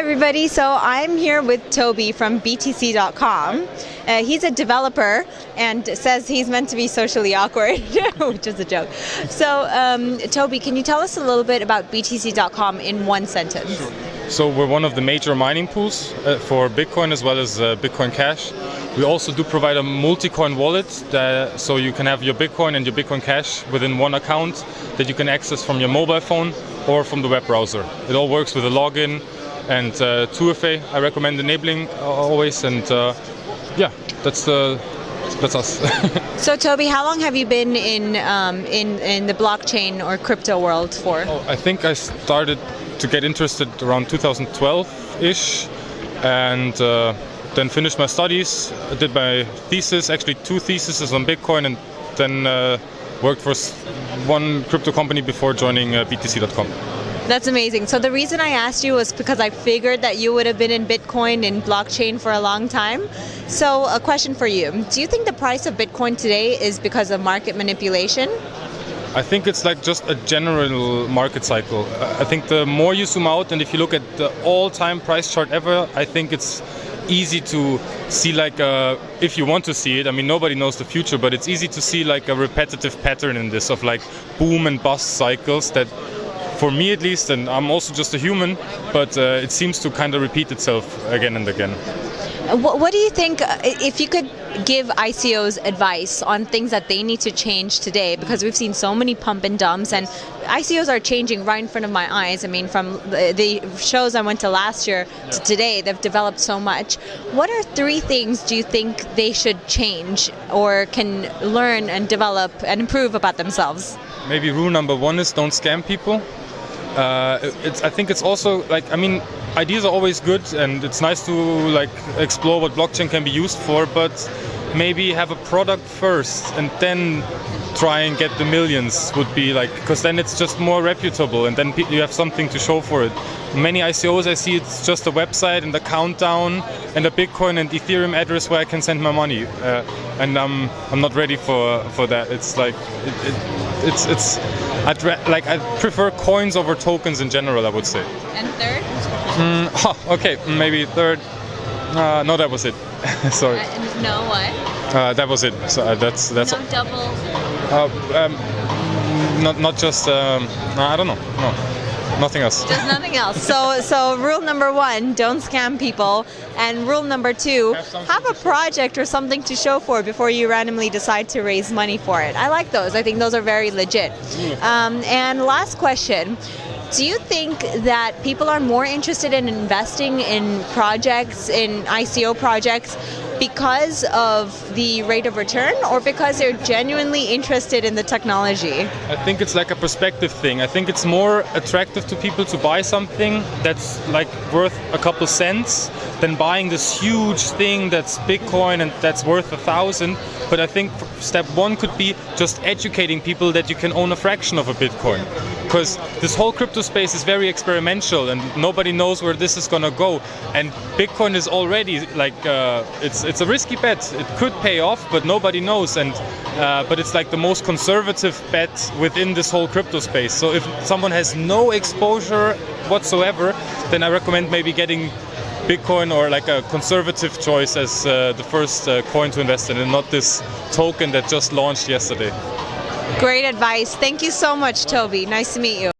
everybody. So I'm here with Toby from BTC.com. He's a developer and says he's meant to be socially awkward, which is a joke. So Toby, can you tell us a little bit about BTC.com in one sentence? Sure. So we're one of the major mining pools for Bitcoin as well as Bitcoin Cash. We also do provide a multi-coin wallet so you can have your Bitcoin and your Bitcoin Cash within one account that you can access from your mobile phone or from the web browser. It all works with a login and 2FA. I recommend enabling always, and yeah, that's us. So Toby, how long have you been in the blockchain or crypto world for? Oh, I think I started to get interested around 2012-ish, and then finished my studies. I did my thesis, actually 2 theses on Bitcoin, and then worked for one crypto company before joining BTC.com. That's amazing. So the reason I asked you was because I figured that you would have been in Bitcoin and blockchain for a long time. So a question for you. Do you think the price of Bitcoin today is because of market manipulation? I think it's like just a general market cycle. I think the more you zoom out, and if you look at the all-time price chart ever, I think it's easy to see, like if you want to see it, I mean, nobody knows the future, but it's easy to see like a repetitive pattern in this of like boom and bust cycles that, for me at least, and I'm also just a human, but it seems to kind of repeat itself again and again. What do you think, if you could give ICOs advice on things that they need to change today, because we've seen so many pump and dumps, and ICOs are changing right in front of my eyes. I mean, from the shows I went to last year to today, they've developed so much. What are 3 things do you think they should change or can learn and develop and improve about themselves? Maybe rule number 1 is don't scam people. I think it's also like, I mean, ideas are always good, and it's nice to like explore what blockchain can be used for, but maybe have a product first and then try and get the millions would be like, because then it's just more reputable and then you have something to show for it. Many ICOs I see, it's just a website and a countdown and a Bitcoin and Ethereum address where I can send my money, and I'm not ready for that. It's like I prefer coins over tokens in general, I would say. And third? Okay, maybe third. No, that was it. Sorry. No, what? That was it. So that's. No double. Not just. I don't know. No, nothing else. Just nothing else. So rule number 1, don't scam people, and rule number 2, have a project or something to show for before you randomly decide to raise money for it. I like those. I think those are very legit. And last question. Do you think that people are more interested in investing in projects, in ICO projects, because of the rate of return, or because they're genuinely interested in the technology? I think it's like a perspective thing. I think it's more attractive to people to buy something that's like worth a couple cents than buying this huge thing that's Bitcoin and that's worth 1,000. But I think step 1 could be just educating people that you can own a fraction of a Bitcoin. Because this whole crypto space is very experimental and nobody knows where this is gonna go. And Bitcoin is already like, it's a risky bet. It could pay off, but nobody knows. And but it's like the most conservative bet within this whole crypto space. So if someone has no exposure whatsoever, then I recommend maybe getting Bitcoin or like a conservative choice as the first coin to invest in, and not this token that just launched yesterday. Great advice. Thank you so much, Toby. Nice to meet you.